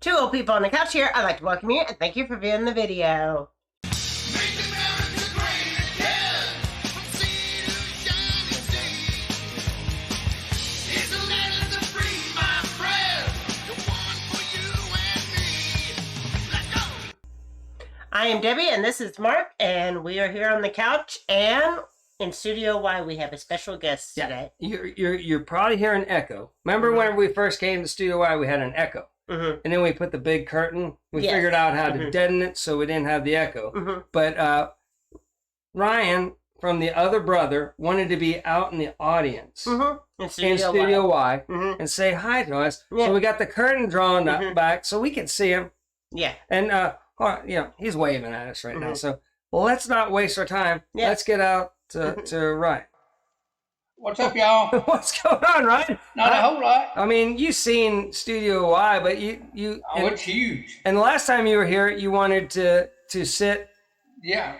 Two old people on the couch here. I'd like to welcome you and thank you for viewing the video. I am Debbie and this is Mark, and we are here on the couch and in Studio Y we have a special guest today. You're probably hearing echo. Remember when we first came to Studio Y, we had an echo. And then we put the big curtain. We figured out how to deaden it so we didn't have the echo. But Ryan, from the other brother, wanted to be out in the audience in Studio Y and say hi to us. So we got the curtain drawn back so we can see him. And, he's waving at us right now. So let's not waste our time. Let's get out to Ryan. What's up, y'all? What's going on, Ryan? Not a whole lot. I mean, you've seen Studio Y, but you it's huge. And the last time you were here, you wanted to sit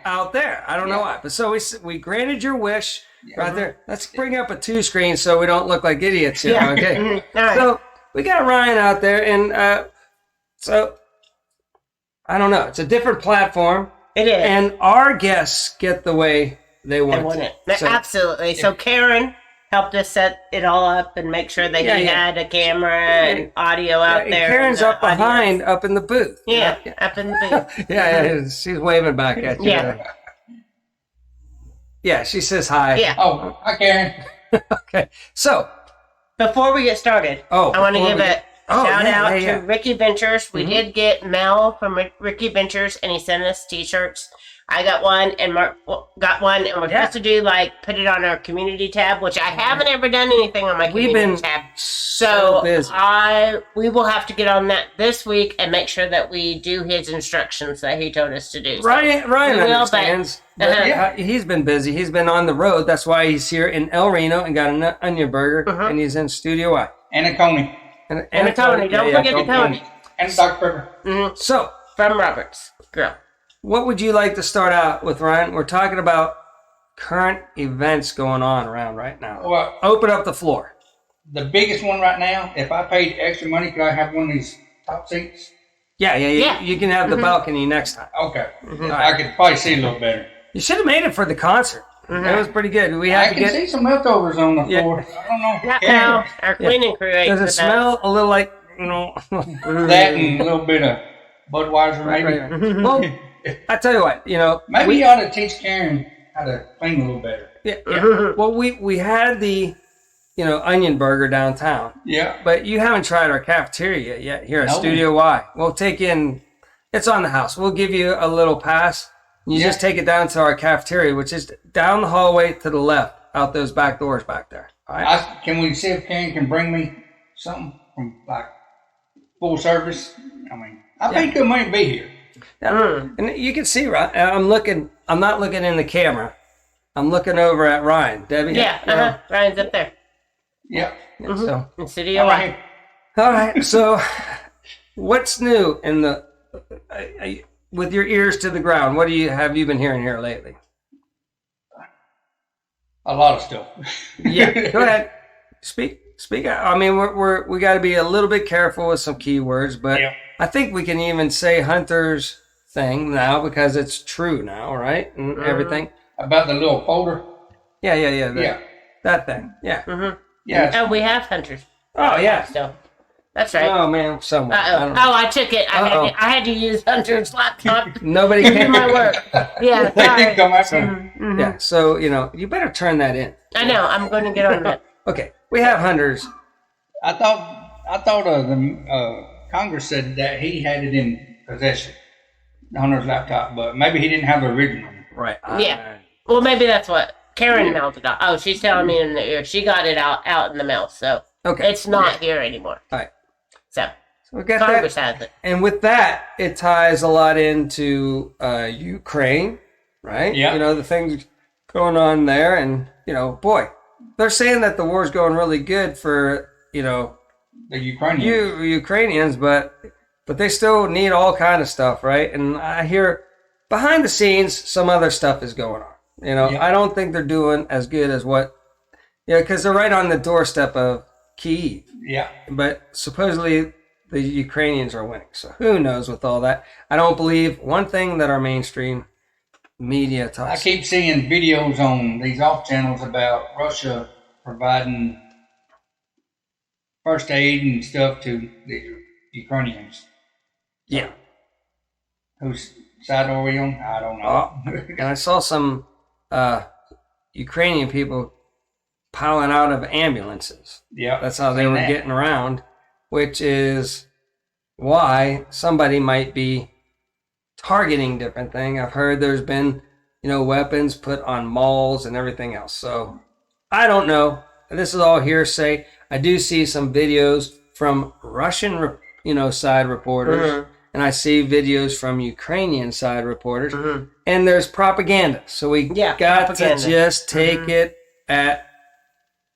out there. I don't know why. But so we granted your wish right there. Let's bring up a 2-screen so we don't look like idiots here. Okay. So we got Ryan out there, and so I don't know. It's a different platform. It is. And our guests get the way they want it. Absolutely. So Karen helped us set it all up and make sure that he had a camera and audio out there. Karen's up behind, up in the booth. Up in the booth. She's waving back at you. Yeah, she says hi. Oh, hi, Karen. Okay, so before we get started, I want to give a shout out to Ricky Ventures. We did get mail from Ricky Ventures, and he sent us t-shirts. I got one, and Mark got one, and we're supposed to do, put it on our community tab, which I haven't ever done anything on my community tab. So busy. We will have to get on that this week and make sure that we do his instructions that he told us to do. Ryan understands. He's been busy. He's been on the road. That's why he's here in El Reno and got an onion burger, and he's in Studio Y. And a Coney. And a Tony. Don't forget the Tony. And a Dr. Pepper. So, from Robert's Grill. What would you like to start out with, Ryan? We're talking about current events going on around right now. Well, open up the floor. The biggest one right now, if I paid extra money, could I have one of these top seats? Yeah. You can have the balcony next time. Okay. I could probably see a little better. You should have made it for the concert. That was pretty good. I can see some leftovers on the floor. I don't know. No, our cleaning crew ate Does it smell a little like, that and a little bit of Budweiser, maybe? Right. Well, I tell you what, maybe you ought to teach Karen how to clean a little better. Well, we had the, onion burger downtown. Yeah. But you haven't tried our cafeteria yet here at Studio Y. We'll it's on the house. We'll give you a little pass. You just take it down to our cafeteria, which is down the hallway to the left, out those back doors back there. All right? Can we see if Karen can bring me something from full service? I mean, I paid good money to be here. And you can see, right? I'm not looking in the camera. I'm looking over at Ryan. Debbie? Ryan's up there. Yep. So, in Studio Y. All right. So, what's new in the... with your ears to the ground, what have you been hearing here lately? A lot of stuff. Go ahead. Speak. I mean, we got to be a little bit careful with some keywords, but I think we can even say Hunter's thing now because it's true now, right? And everything about the little folder. Yeah. That thing. Yeah. Yeah. Oh, we have Hunters. Oh yeah. So. That's right. Oh man, someone. I took it. I had to use Hunter's laptop. Nobody can do my work. Yeah, sorry. Come after. Yeah, so you better turn that in. I know. I'm going to get on that. Okay, we have Hunters. I thought the Congress said that he had it in possession, Hunter's laptop, but maybe he didn't have the original. Right. Yeah. Well, maybe that's what Karen mailed it out. Oh, she's telling me in the ear. She got it out in the mail, so it's not here anymore. All right. So we got Congress that. has it. And with that, it ties a lot into Ukraine, right? Yeah. The things going on there. And, boy, they're saying that the war's going really good for, the Ukrainians. Ukrainians, but they still need all kind of stuff, right? And I hear behind the scenes, some other stuff is going on. I don't think they're doing as good as what, because they're right on the doorstep of Kyiv. Yeah. But supposedly the Ukrainians are winning. So who knows with all that? I don't believe one thing that our mainstream media talks. I keep seeing videos on these off channels about Russia providing first aid and stuff to the Ukrainians. Yeah. Whose side are we on? I don't know. And I saw some Ukrainian people piling out of ambulances. Yeah. That's how they were getting around, which is why somebody might be targeting different things. I've heard there's been, weapons put on malls and everything else. So I don't know. This is all hearsay. I do see some videos from Russian, side reporters, and I see videos from Ukrainian side reporters, and there's propaganda. So we got to just take it at,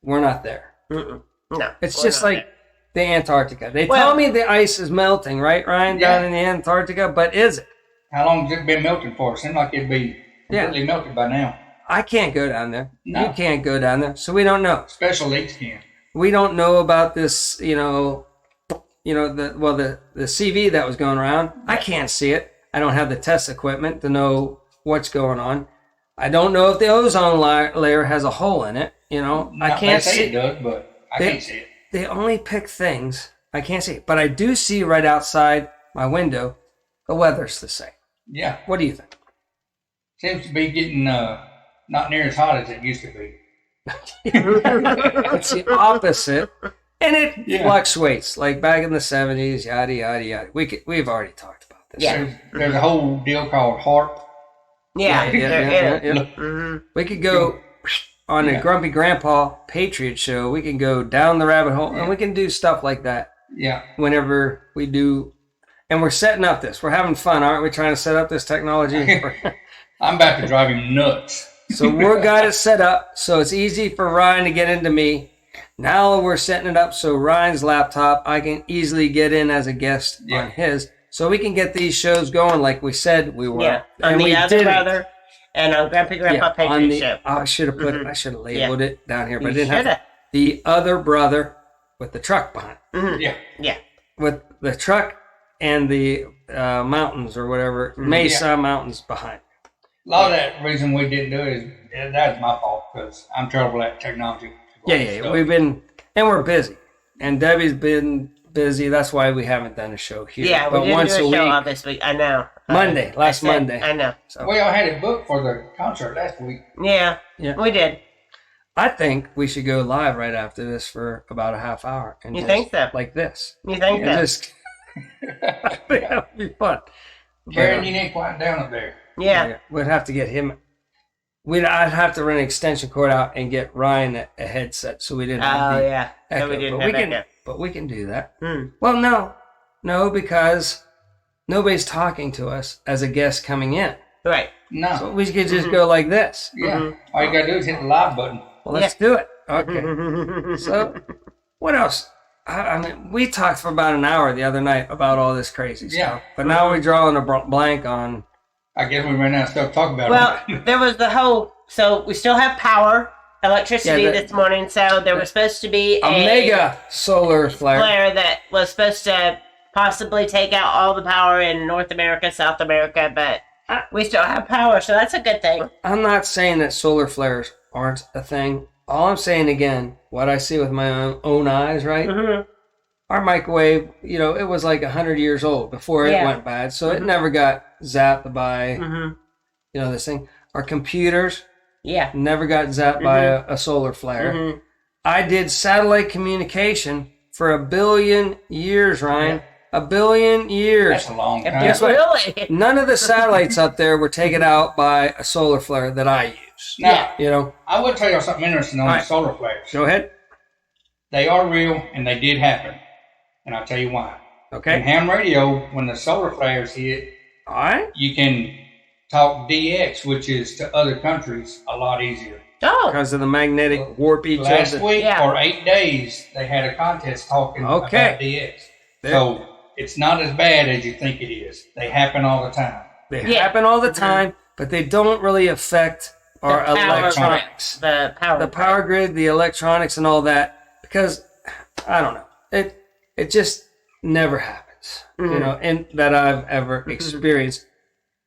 we're not there. No. It's just like the Antarctica. They tell me the ice is melting, right, Ryan, down in the Antarctica, but is it? How long has it been melting for? It seems like it'd be completely melted by now. I can't go down there. No. You can't go down there, so we don't know. Special leagues can. We don't know about this, the CV that was going around. I can't see it. I don't have the test equipment to know what's going on. I don't know if the ozone layer has a hole in it. I can't see it. Does, but I can't see it. They only pick things I can't see, but I do see right outside my window. The weather's the same. Yeah. What do you think? Seems to be getting not near as hot as it used to be. It's the opposite, and it fluctuates. Like back in the 70s, yada yada yada. We've already talked about this. Yeah. There's a whole deal called HARP. Yeah. We could go on a Grumpy Grandpa Patriot show. We can go down the rabbit hole, and we can do stuff like that. Yeah. Whenever we do, and we're setting up this. We're having fun, aren't we? Trying to set up this technology. I'm about to drive him nuts. So we're got it set up so it's easy for Ryan to get into me. Now we're setting it up so Ryan's laptop, I can easily get in as a guest on his. So we can get these shows going like we said we were. Yeah, on the other brother and on Grumpy Grandpa Patriot show. I should have I should have labeled it down here, but I didn't have the other brother with the truck behind. Yeah. With the truck and the mountains or whatever, Mesa Mountains behind. A lot of that reason we didn't do it is that's my fault because I'm terrible at technology. We've been, and we're busy. And Debbie's been busy. That's why we haven't done a show here. Yeah, but we didn't once do a show week, this week. I know. Last Monday. I know. So. We all had it booked for the concert last week. Yeah, we did. I think we should go live right after this for about a half hour. And you think so? Like this. You think so? I think that would be fun. Karen, you need to quiet down up there. Yeah. We'd have to get him. I'd have to run an extension cord out and get Ryan a headset so we didn't have the echo. So we didn't have echo. But we can do that. Well, no, because nobody's talking to us as a guest coming in. Right. No. So we could just go like this. Yeah. All you got to do is hit the live button. Well, let's do it. Okay. So, what else? I mean, we talked for about an hour the other night about all this crazy stuff. But now we're drawing a blank on... I guess we ran out of stuff to talk about. Well, there was the whole... So, we still have electricity this morning. So, there was supposed to be a mega solar flare that was supposed to possibly take out all the power in North America, South America, but we still have power, so that's a good thing. I'm not saying that solar flares aren't a thing. All I'm saying, again, what I see with my own eyes, right? Our microwave, it was like 100 years old before it went bad, so it never got zapped by, this thing. Our computers never got zapped by a solar flare. I did satellite communication for 1 billion years, Ryan. 1 billion years. That's a long time. Guess what? Really? None of the satellites up there were taken out by a solar flare that I use. Now, I will tell you something interesting on the solar flares. Go ahead. They are real, and they did happen. And I'll tell you why. Okay. In ham radio, when the solar flares hit, you can talk DX, which is to other countries a lot easier. Oh. Because of the magnetic warpage. Last week, for 8 days, they had a contest talking about DX. So it's not as bad as you think it is. They happen all the time. They happen all the time, but they don't really affect our electronics. The power grid, the electronics, and all that. Because, I don't know. It just, never happens, and that I've ever experienced.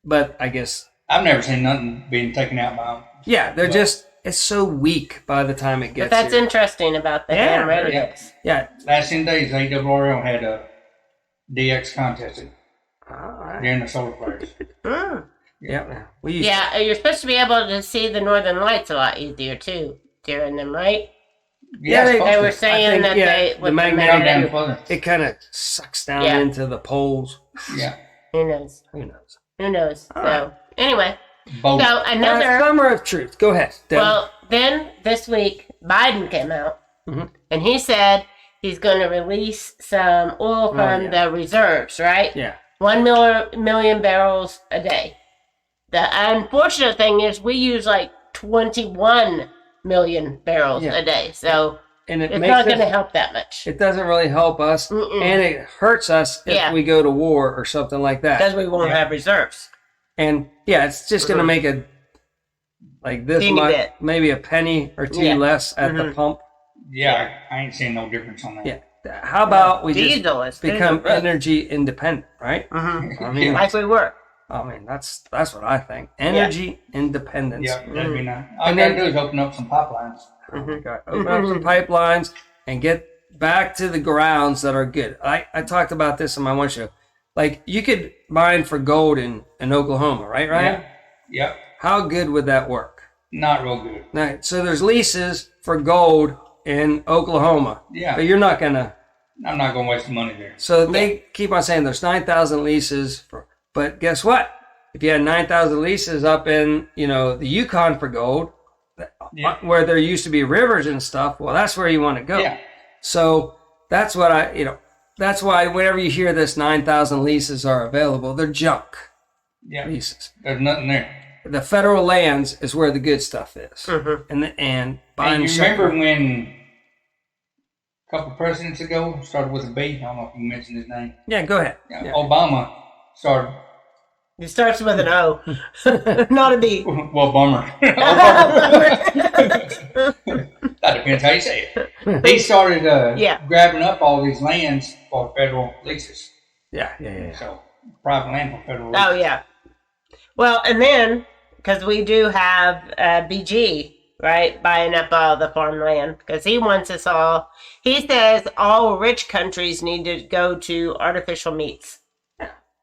But I guess I've never seen nothing being taken out by them. Yeah, they're just, it's so weak by the time it gets But that's here. interesting about the ham radix. Yeah. Last 10 days, AWRL had a DX contest during the solar flares. Yeah. You're supposed to be able to see the northern lights a lot easier, too, during them, right? Yeah, they were saying that the magnetic, it kind of sucks down into the poles. Yeah. Who knows? So, anyway. Both. So, another... Summer of truth. Go ahead. Deb. Well, then, this week, Biden came out, and he said he's going to release some oil from the reserves, right? Yeah. 1 million barrels a day. The unfortunate thing is we use like 21 million barrels a day, so it's not going to help that much. It doesn't really help us, and it hurts us if we go to war or something like that. Because we won't have reserves. And it's just going to make it like this much, maybe a penny or two less at the pump. Yeah, I ain't seeing no difference on that. Yeah. How about we just become energy independent, right? I mean, like we were. I mean, that's what I think. Energy independence. Yeah, that'd be nice. All you gotta do is open up some pipelines. Open up some pipelines and get back to the grounds that are good. I talked about this in my one show. Like, you could mine for gold in Oklahoma, right, Ryan? Yeah. Yep. How good would that work? Not real good. No, so there's leases for gold in Oklahoma. Yeah. But you're not going to... I'm not going to waste the money there. So they keep on saying there's 9,000 leases for... But guess what? If you had 9,000 leases up in, the Yukon for gold, where there used to be rivers and stuff, well, that's where you want to go. Yeah. So that's what that's why whenever you hear this 9,000 leases are available, they're junk leases. There's nothing there. The federal lands is where the good stuff is. And buying. You remember when a couple presidents ago started with a B? I don't know if you mentioned his name. Yeah, go ahead. Obama started. It starts with an O, not a B. Well, bummer. That depends how you say it. He started grabbing up all these lands for federal leases. Yeah. So, private land for federal leases. Oh, yeah. Well, and then, because we do have BG, right, buying up all the farmland, because he wants us all, he says all rich countries need to go to artificial meats.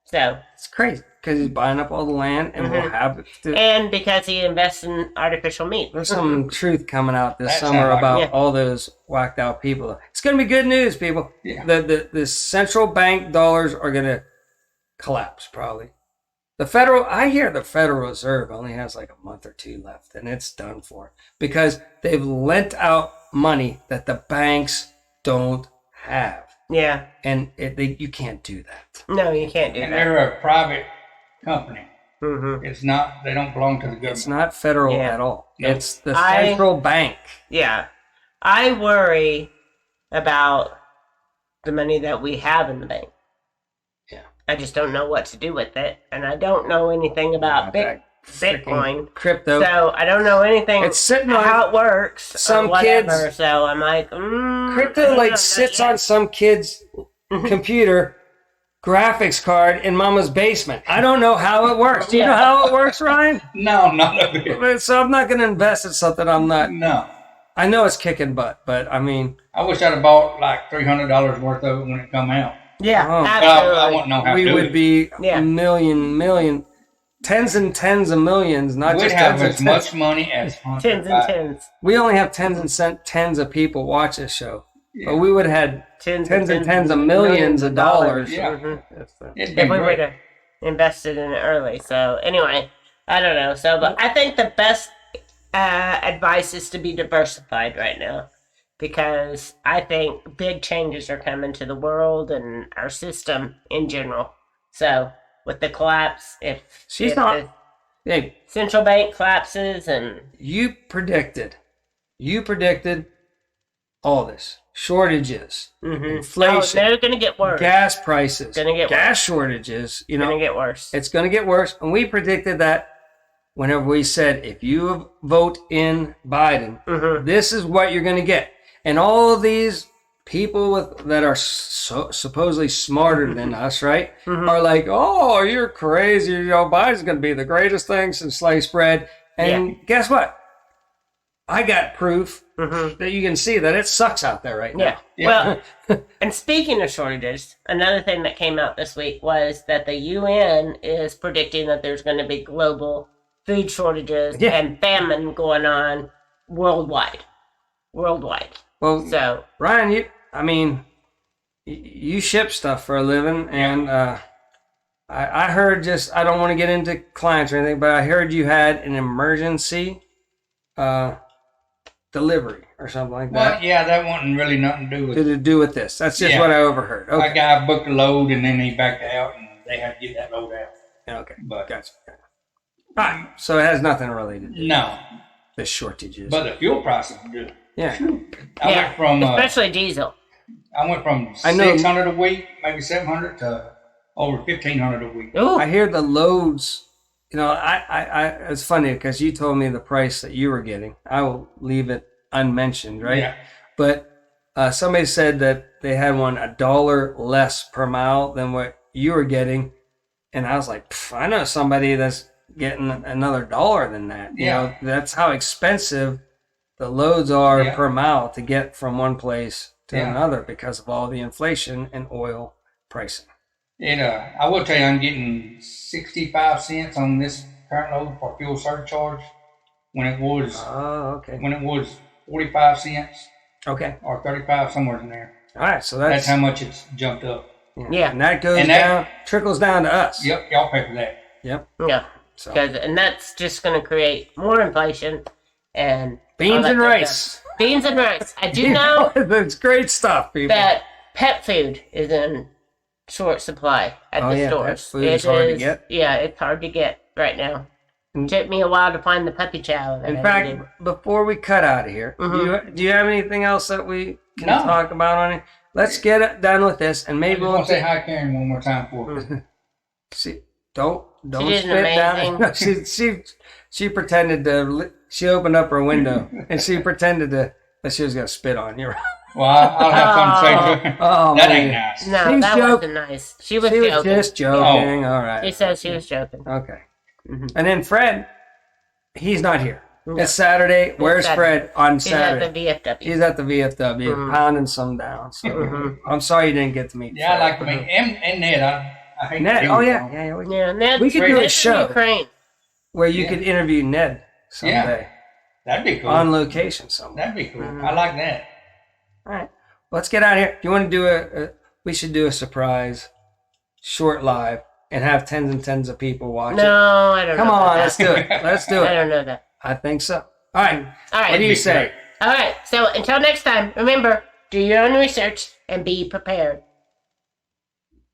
So it's crazy, because he's buying up all the land, and we'll have it. And because he invests in artificial meat. There's some truth coming out this summer about all those whacked out people. It's going to be good news, people. Yeah. The central bank dollars are going to collapse, probably. I hear the Federal Reserve only has like a month or two left, and it's done for. Because they've lent out money that the banks don't have. Yeah. And you can't do that. No, you can't do that. And they're a private company. It's not, they don't belong to the government. It's not federal at all. Nope. It's the central bank. Yeah. I worry about the money that we have in the bank. Yeah. I just don't know what to do with it. And I don't know anything about Bitcoin. Crypto. So I don't know anything it's sitting on how it works. Some or whatever, kids. So I'm like, crypto sits on some kid's computer graphics card in mama's basement. I don't know how it works. Do you know how it works, Ryan? No, not a bit. So I'm not going to invest in something I'm not. No. I know it's kicking butt, but I mean. I wish I'd have bought like $300 worth of it when it come out. Yeah, absolutely. I wouldn't know how to do it. We would be million, tens and tens of millions, not We'd just have tens as much money as tens and tens. We only have tens of people watch this show. But we would have had tens and tens of millions of dollars. Yeah. If we would have invested in it early. So anyway, I don't know. So, but I think the best advice is to be diversified right now, because I think big changes are coming to the world and our system in general. So with the collapse, if the central bank collapses, and you predicted all this. Shortages, inflation. They're going to get worse. Gas prices. Going to get gas worse. shortages. Going to get worse. It's going to get worse. And we predicted that whenever we said, if you vote in Biden, this is what you're going to get. And all of these people that are supposedly smarter than us, right, are like, oh, you're crazy. Biden's going to be the greatest thing since sliced bread. And guess what? I got proof that you can see that it sucks out there right now. Well, and speaking of shortages, another thing that came out this week was that the UN is predicting that there's going to be global food shortages and famine going on worldwide. Well, so Ryan, you ship stuff for a living, and I heard, I don't want to get into clients or anything, but I heard you had an emergency delivery or something like that. Well, yeah, that wasn't really nothing to do with this. That's just what I overheard. Okay. A guy booked a load, and then he backed out, and they had to get that load out. Okay, gotcha. All right, so it has nothing really to do with the shortages. But the fuel prices do. Yeah. I went from especially diesel. I went from 600 a week, maybe 700 to over 1,500 a week. Ooh. I hear the loads. It's funny because you told me the price that you were getting. I will leave it unmentioned, right? Yeah. But somebody said that they had one $1 less per mile than what you were getting, and I was like, I know somebody that's getting another $1 than that. You know, that's how expensive the loads are per mile to get from one place to another because of all the inflation and oil pricing. I will tell you, I'm getting 65 cents on this current load for fuel surcharge when it was when it was 45 cents. Okay. Or 35, somewhere in there. All right, so that's how much it's jumped up. Yeah. And that goes down, trickles down to us. Yep, y'all pay for that. Yep. Yeah. So. And that's just going to create more inflation and beans and rice. Beans and rice. I do know that's great stuff, people. That pet food is in short supply at the stores. Pet food is hard to get. Yeah, it's hard to get right now. It took me a while to find the puppy chow. In fact, before we cut out of here, do you have anything else that we can talk about on it? Let's get it done with this, and maybe we'll say hi, Karen, one more time for us. See, don't spit down. She pretended to. She opened up her window and she pretended that she was gonna spit on you. Well, I'll have fun to say to her. That ain't nice. No, that wasn't nice. She was joking. Just joking. All right. She said she was joking. Okay. And then Fred, he's not here. No. It's Saturday. Where's Fred on Saturday? He's at the VFW. He's at the VFW, pounding some down. So I'm sorry you didn't get to meet. Yeah, Fred. I like to meet and Ned. I hate Ned. Oh yeah. Ned. We could do a show Ukraine. where you could interview Ned someday. Yeah, that'd be cool. On location somewhere. That'd be cool. I like that. All right, let's get out of here. Do you want to do we should do a surprise short live and have tens and tens of people watch it. No, I don't know. Come on, let's do it. Let's do it. I don't know that. I think so. All right. What do you say? All right. So until next time, remember, do your own research and be prepared.